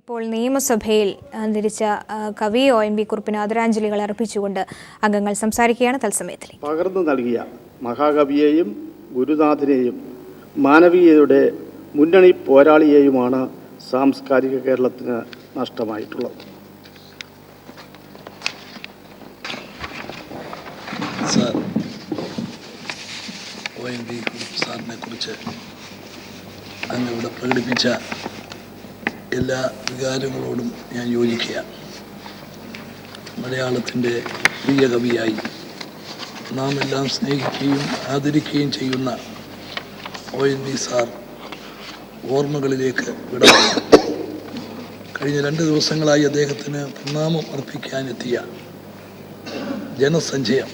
ഇപ്പോൾ നിയമസഭയിൽ അന്തരിച്ച കവി ONV കുറുപ്പിന് ആദരാഞ്ജലികൾ അർപ്പിച്ചുകൊണ്ട് അംഗങ്ങൾ സംസാരിക്കുകയാണ്. തത്സമയത്തിൽ പകർന്നു നൽകിയ മഹാകവിയെയും ഗുരുനാഥനെയും മാനവീയതയുടെ മുന്നണി പോരാളിയെയുമാണ് സാംസ്കാരിക കേരളത്തിന് നഷ്ടമായിട്ടുള്ളത്. സാർ ONV കുറുപ്പ് സാറിനെ കുറിച്ച് അങ്ങ് പ്രകടിപ്പിച്ച എല്ലാ വികാരങ്ങളോടും ഞാൻ യോജിക്കുകയാണ്. മലയാളത്തിൻ്റെ പ്രിയ കവിയായി നാം എല്ലാം സ്നേഹിക്കുകയും ആദരിക്കുകയും ചെയ്യുന്ന ONV സാർ ഓർമ്മകളിലേക്ക് വിടവാങ്ങി. കഴിഞ്ഞ 2 ദിവസങ്ങളായി അദ്ദേഹത്തിന് പ്രണാമം അർപ്പിക്കാനെത്തിയ ജനസഞ്ചയം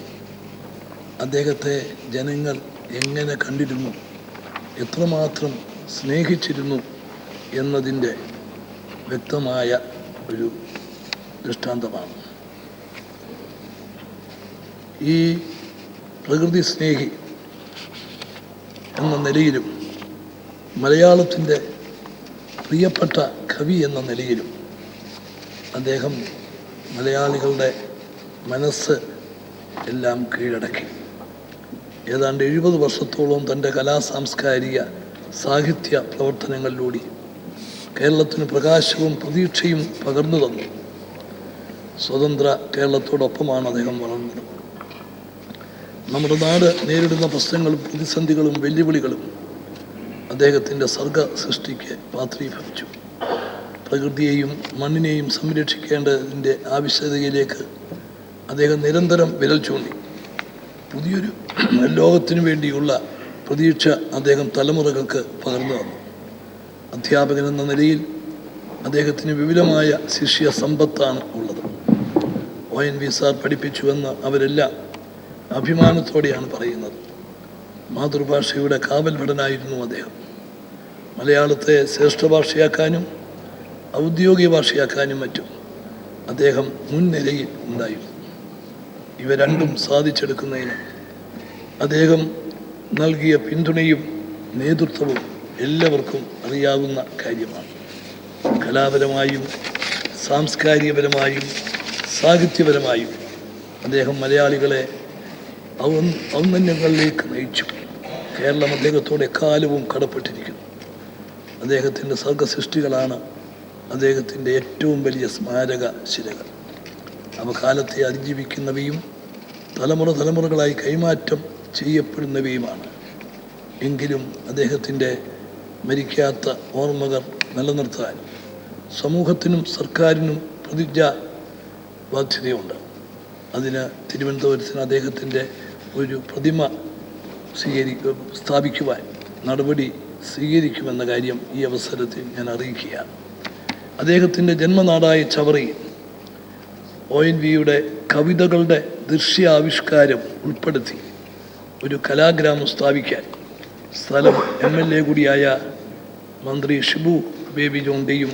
അദ്ദേഹത്തെ ജനങ്ങൾ എങ്ങനെ കണ്ടിരുന്നു, എത്രമാത്രം സ്നേഹിച്ചിരുന്നു എന്നതിൻ്റെ വ്യക്തമായ ഒരു ദൃഷ്ടാന്തമാണ്. ഈ പ്രകൃതി സ്നേഹി എന്ന നിലയിലും മലയാളത്തിൻ്റെ പ്രിയപ്പെട്ട കവി എന്ന നിലയിലും അദ്ദേഹം മലയാളികളുടെ മനസ്സ് എല്ലാം കീഴടക്കി. ഏതാണ്ട് 70 വർഷത്തോളം തൻ്റെ സാംസ്കാരിക സാഹിത്യ പ്രവർത്തനങ്ങളിലൂടെ കേരളത്തിന് പ്രകാശവും പ്രതീക്ഷയും പകർന്നു തന്നു. സ്വതന്ത്ര കേരളത്തോടൊപ്പമാണ് അദ്ദേഹം വളർന്നത്. നമ്മുടെ നാട് നേരിടുന്ന പ്രശ്നങ്ങളും പ്രതിസന്ധികളും വെല്ലുവിളികളും അദ്ദേഹത്തിൻ്റെ സർഗ സൃഷ്ടിക്ക് പാത്രീഭവിച്ചു. പ്രകൃതിയെയും മണ്ണിനെയും സംരക്ഷിക്കേണ്ടതിൻ്റെ ആവശ്യകതയിലേക്ക് അദ്ദേഹം നിരന്തരം വിരൽ ചൂണ്ടി. പുതിയൊരു ലോകത്തിനു വേണ്ടിയുള്ള പ്രതീക്ഷ അദ്ദേഹം തലമുറകൾക്ക് പകർന്നു തന്നു. അധ്യാപകൻ എന്ന നിലയിൽ അദ്ദേഹത്തിന് വിപുലമായ ശിഷ്യ സമ്പത്താണ് ഉള്ളത്. ONV സാർ പഠിപ്പിച്ചുവെന്ന് അവരെല്ലാം അഭിമാനത്തോടെയാണ് പറയുന്നത്. മാതൃഭാഷയുടെ കാവൽഭടനായിരുന്നു അദ്ദേഹം. മലയാളത്തെ ശ്രേഷ്ഠ ഭാഷയാക്കാനും ഔദ്യോഗിക ഭാഷയാക്കാനും മറ്റും അദ്ദേഹം മുൻനിരയിൽ ഉണ്ടായിരുന്നു. ഇവ രണ്ടും സാധിച്ചെടുക്കുന്നതിന് അദ്ദേഹം നൽകിയ പിന്തുണയും നേതൃത്വവും എല്ലാവർക്കും അറിയാവുന്ന കാര്യമാണ്. കലാപരമായും സാംസ്കാരികപരമായും സാഹിത്യപരമായും അദ്ദേഹം മലയാളികളെ ഔന്നത്യങ്ങളിലേക്ക് നയിച്ചു. കേരളം അദ്ദേഹത്തോട് എക്കാലവും കടപ്പെട്ടിരിക്കുന്നു. അദ്ദേഹത്തിൻ്റെ സർഗസൃഷ്ടികളാണ് അദ്ദേഹത്തിൻ്റെ ഏറ്റവും വലിയ സ്മാരക ശിലകൾ. അവ കാലത്തെ അതിജീവിക്കുന്നവയും തലമുറകളായി കൈമാറ്റം ചെയ്യപ്പെടുന്നവയുമാണ്. എങ്കിലും അദ്ദേഹത്തിൻ്റെ മരിക്കാത്ത ഓർമ്മകൾ നിലനിർത്താൻ സമൂഹത്തിനും സർക്കാരിനും പ്രതിജ്ഞാബാധ്യതയുണ്ട്. അതിന് തിരുവനന്തപുരത്തിന് അദ്ദേഹത്തിൻ്റെ ഒരു പ്രതിമ സ്ഥാപിക്കുവാൻ നടപടി സ്വീകരിക്കുമെന്ന കാര്യം ഈ അവസരത്തിൽ ഞാൻ അറിയിക്കുകയാണ്. അദ്ദേഹത്തിൻ്റെ ജന്മനാടായ ചവറയിൽ ONVയുടെ കവിതകളുടെ ദൃശ്യാവിഷ്കാരം ഉൾപ്പെടുത്തി ഒരു കലാഗ്രാമം സ്ഥാപിക്കാൻ സ്ഥലം MLA കൂടിയായ മന്ത്രി ഷിബു ബേബി ജോണിൻ്റെയും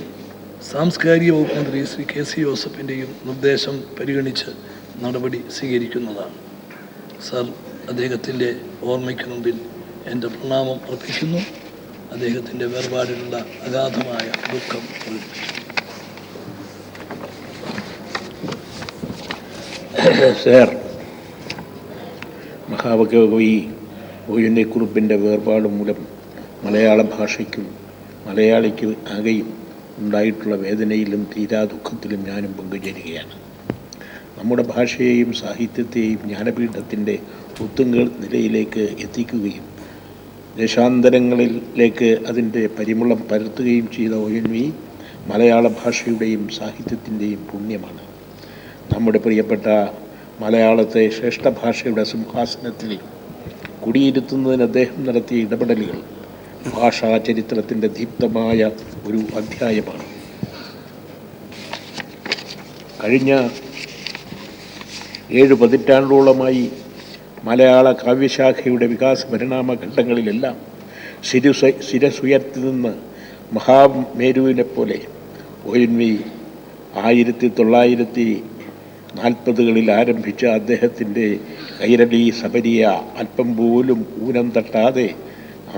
സാംസ്കാരിക വകുപ്പ് മന്ത്രി ശ്രീ KC ജോസഫിൻ്റെയും നിർദ്ദേശം പരിഗണിച്ച് നടപടി സ്വീകരിക്കുന്നതാണ്. സർ അദ്ദേഹത്തിൻ്റെ ഓർമ്മയ്ക്ക് മുമ്പിൽ എൻ്റെ പ്രണാമം അർപ്പിക്കുന്നു. അദ്ദേഹത്തിൻ്റെ വേർപാടിലുള്ള അഗാധമായ ദുഃഖം പ്രകടിപ്പിക്കുന്നു. സർ, മഹാകവി ONV കുറുപ്പിൻ്റെ വേർപാട് മൂലം മലയാള ഭാഷയ്ക്കും മലയാളിക്ക് ആകെയും ഉണ്ടായിട്ടുള്ള വേദനയിലും തീരാ ദുഃഖത്തിലും ഞാനും പങ്കുചേരുകയാണ്. നമ്മുടെ ഭാഷയെയും സാഹിത്യത്തെയും ജ്ഞാനപീഠത്തിൻ്റെ ഉത്തുംഗ നിലയിലേക്ക് എത്തിക്കുകയും ദേശാന്തരങ്ങളിലേക്ക് അതിൻ്റെ പരിമളം പരത്തുകയും ചെയ്ത ONV മലയാള ഭാഷയുടെയും സാഹിത്യത്തിൻ്റെയും പുണ്യമാണ്. നമ്മുടെ പ്രിയപ്പെട്ട മലയാളത്തെ ശ്രേഷ്ഠ ഭാഷയുടെ സിംഹാസനത്തിൽ കുടിയിരുത്തുന്നതിന് അദ്ദേഹം നടത്തിയ ഇടപെടലുകൾ ഭാഷാ ചരിത്രത്തിൻ്റെ ദീപ്തമായ ഒരു അധ്യായമാണ്. കഴിഞ്ഞ 7 പതിറ്റാണ്ടോളമായി മലയാള കാവ്യശാഖയുടെ വികാസ പരിണാമ ഘട്ടങ്ങളിലെല്ലാം ശിരസുയർത്തി നിന്ന് മഹാമേരുവിനെ ONV 1940കളിൽ ആരംഭിച്ച അദ്ദേഹത്തിൻ്റെ കൈരളി സബരിയ അല്പം പോലും ഊനം തട്ടാതെ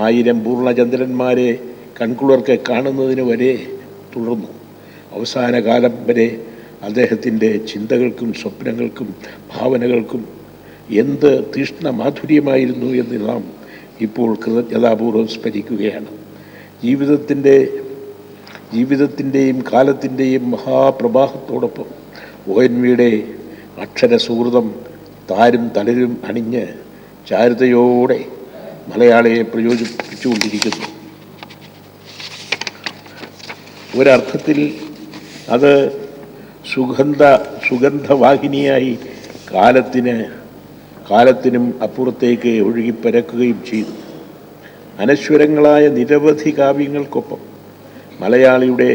1000 പൂർണ്ണചന്ദ്രന്മാരെ കൺകുളിർക്കെ കാണുന്നതിന് വരെ തുടർന്നു. അവസാന കാലം വരെ അദ്ദേഹത്തിൻ്റെ ചിന്തകൾക്കും സ്വപ്നങ്ങൾക്കും ഭാവനകൾക്കും എന്ത് തീഷ്ണ മാധുര്യമായിരുന്നു എന്ന് നാം ഇപ്പോൾ കൃതജ്ഞതാപൂർവ്വം സ്മരിക്കുകയാണ്. ജീവിതത്തിൻ്റെയും കാലത്തിൻ്റെയും മഹാപ്രവാഹത്തോടൊപ്പം ONVയുടെ അക്ഷര സുഹൃതം താരും തളരും അണിഞ്ഞ് ചാരുതയോടെ മലയാളിയെ പ്രയോജിപ്പിച്ചുകൊണ്ടിരിക്കുന്നു. ഒരർത്ഥത്തിൽ അത് സുഗന്ധവാഹിനിയായി കാലത്തിനും അപ്പുറത്തേക്ക് ഒഴുകിപ്പരക്കുകയും ചെയ്തു. അനശ്വരങ്ങളായ നിരവധി കാവ്യങ്ങൾക്കൊപ്പം മലയാളിയുടെ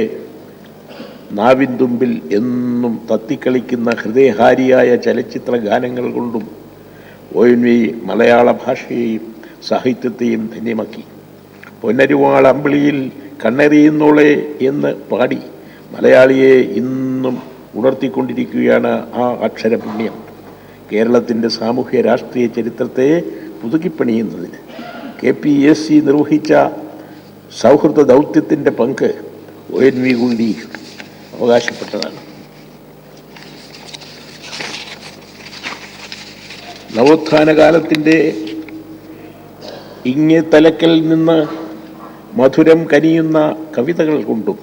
നാവിൻ തുമ്പിൽ എന്നും തത്തിക്കളിക്കുന്ന ഹൃദയഹാരിയായ ചലച്ചിത്ര ഗാനങ്ങൾ കൊണ്ടും ONV മലയാള ഭാഷയെയും സാഹിത്യത്തെയും ധന്യമാക്കി. പൊന്നരുവാൾ അമ്പിളിയിൽ കണ്ണെറിയുന്നോളെ എന്ന് പാടി മലയാളിയെ ഇന്നും ഉണർത്തിക്കൊണ്ടിരിക്കുകയാണ് ആ അക്ഷരപുണ്യം. കേരളത്തിൻ്റെ സാമൂഹ്യ രാഷ്ട്രീയ ചരിത്രത്തെ പുതുക്കിപ്പണിയുന്നതിന് KPSC നിർവഹിച്ച സൗഹൃദ ദൗത്യത്തിൻ്റെ പങ്ക് ONV കൂടി അവകാശപ്പെട്ടതാണ്. നവോത്ഥാന കാലത്തിൻ്റെ ഇങ്ങേ തലക്കൽ നിന്ന് മധുരം കനിയുന്ന കവിതകൾ കൊണ്ടും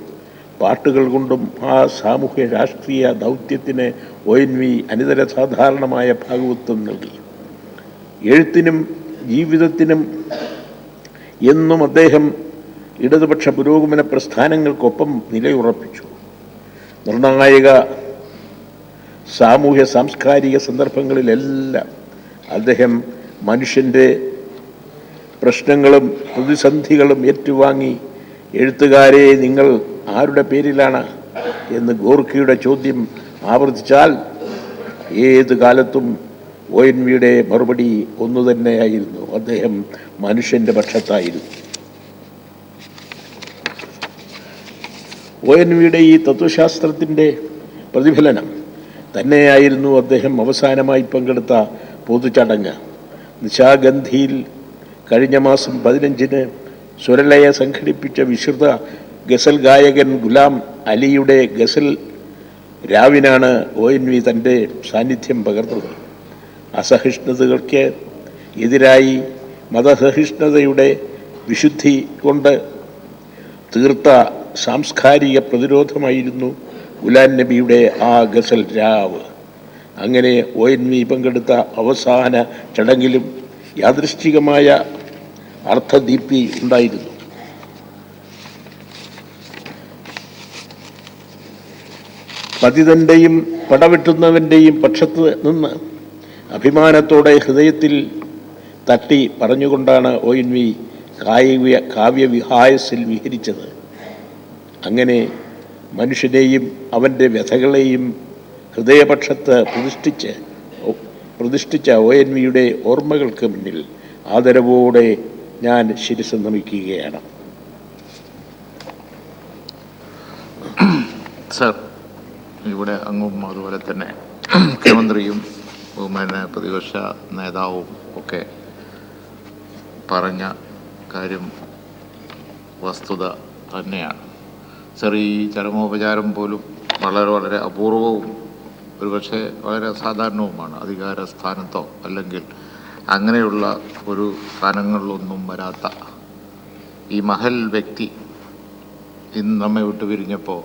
പാട്ടുകൾ കൊണ്ടും ആ സാമൂഹ്യ രാഷ്ട്രീയ ദൗത്യത്തിന് ONV അനിതര സാധാരണമായ ഭാഗവത്വം നൽകി. എഴുത്തിനും ജീവിതത്തിനും എന്നും അദ്ദേഹം ഇടതുപക്ഷ പുരോഗമന പ്രസ്ഥാനങ്ങൾക്കൊപ്പം നിലയുറപ്പിച്ചു. നിർണായക സാമൂഹ്യ സാംസ്കാരിക സന്ദർഭങ്ങളിലെല്ലാം അദ്ദേഹം മനുഷ്യൻ്റെ പ്രശ്നങ്ങളും പ്രതിസന്ധികളും ഏറ്റുവാങ്ങി എഴുത്തുകാരെ നിങ്ങൾ ആരുടെ പേരിലാണ് എന്ന് ഗോർക്കിയുടെ ചോദ്യം ആവർത്തിച്ചാൽ ഏത് കാലത്തും ONVയുടെ മറുപടി ഒന്നു തന്നെയായിരുന്നു. അദ്ദേഹം മനുഷ്യൻ്റെ പക്ഷത്തായിരുന്നു. ONVയുടെ ഈ തത്വശാസ്ത്രത്തിൻ്റെ പ്രതിഫലനം തന്നെയായിരുന്നു അദ്ദേഹം അവസാനമായി പങ്കെടുത്ത പൊതുചടങ്ങ്. നിശാഗന്ധിയിൽ കഴിഞ്ഞ മാസം 15-ന് സ്വരലയ സംഘടിപ്പിച്ച വിശുദ്ധ ഗസൽ ഗായകൻ ഗുലാം അലിയുടെ ഗസൽ രാവിനാണ് ONV തൻ്റെ സാന്നിധ്യം പകർന്നത്. അസഹിഷ്ണുതകൾക്ക് എതിരായി മതസഹിഷ്ണുതയുടെ വിശുദ്ധി കൊണ്ട് തീർത്ത സാംസ്കാരിക പ്രതിരോധമായിരുന്നു ഗുലാം നബിയുടെ ആ ഗസൽ രാവ്. അങ്ങനെ ONV പങ്കെടുത്ത അവസാന ചടങ്ങിലും യാദൃശ്ചികമായ അർത്ഥദീപ്തി ഉണ്ടായിരുന്നു. പതിതൻ്റെയും പടവെട്ടുന്നവൻ്റെയും പക്ഷത്ത് നിന്ന് അഭിമാനത്തോടെ ഹൃദയത്തിൽ തട്ടി പറഞ്ഞുകൊണ്ടാണ് ONV കാവ്യവിഹായസിൽ വിഹരിച്ചത്. അങ്ങനെ മനുഷ്യനെയും അവൻ്റെ വ്യഥകളെയും ഹൃദയപക്ഷത്ത് പ്രതിഷ്ഠിച്ച ONVയുടെ ഓർമ്മകൾക്ക് മുന്നിൽ ആദരവോടെ ഞാൻ ശിരസ്സ് നമിക്കുകയാണ്. സർ, ഇവിടെ അങ്ങും അതുപോലെ തന്നെ മുഖ്യമന്ത്രിയും ബഹുമാന പ്രതിപക്ഷ നേതാവും ഒക്കെ പറഞ്ഞ കാര്യം വസ്തുത തന്നെയാണ്. സർ, ഈ ചരമോപചാരം പോലും വളരെ അപൂർവവും ഒരുപക്ഷെ വളരെ അസാധാരണവുമാണ്. അധികാര സ്ഥാനത്തോ അല്ലെങ്കിൽ അങ്ങനെയുള്ള ഒരു സ്ഥാനങ്ങളിലൊന്നും വരാത്ത ഈ മഹൽ വ്യക്തി ഇന്ന് നമ്മെ വിട്ടുപിരിഞ്ഞപ്പോൾ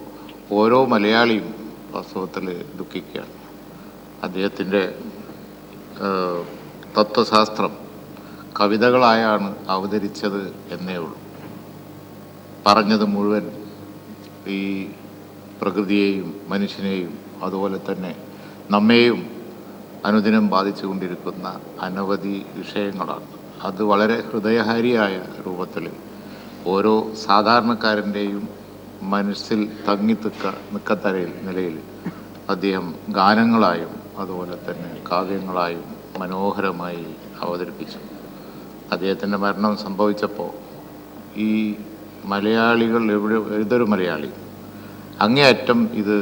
ഓരോ മലയാളിയും വാസ്തവത്തിൽ ദുഃഖിക്കുകയാണ്. അദ്ദേഹത്തിൻ്റെ തത്വശാസ്ത്രം കവിതകളായാണ് അവതരിച്ചത് എന്നേ ഉള്ളൂ. പറഞ്ഞത് മുഴുവൻ ഈ പ്രകൃതിയെയും മനുഷ്യനെയും അതുപോലെ തന്നെ നമ്മെയും അനുദിനം ബാധിച്ചുകൊണ്ടിരിക്കുന്ന അനവധി വിഷയങ്ങളാണ്. അത് വളരെ ഹൃദയഹാരിയായ രൂപത്തിൽ ഓരോ സാധാരണക്കാരൻ്റെയും മനസ്സിൽ നിൽക്കത്തര നിലയിൽ അദ്ദേഹം ഗാനങ്ങളായും അതുപോലെ തന്നെ കാവ്യങ്ങളായും മനോഹരമായി അവതരിപ്പിച്ചു. അദ്ദേഹത്തിൻ്റെ മരണം സംഭവിച്ചപ്പോൾ ഈ മലയാളികൾ ഏതൊരു മലയാളി അങ്ങേയറ്റം ഇത്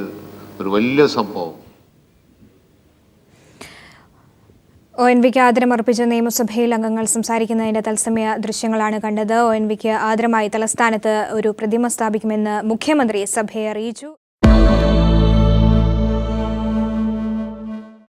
ഒരു വലിയ സംഭവം. ONVക്ക് ആദരമർപ്പിച്ച നിയമസഭയിൽ അംഗങ്ങൾ സംസാരിക്കുന്നതിന്റെ തത്സമയ ദൃശ്യങ്ങളാണ് കണ്ടത്. ONVക്ക് ആദരമായി തലസ്ഥാനത്ത് ഒരു പ്രതിമ സ്ഥാപിക്കുമെന്ന് മുഖ്യമന്ത്രി സഭയെ അറിയിച്ചു.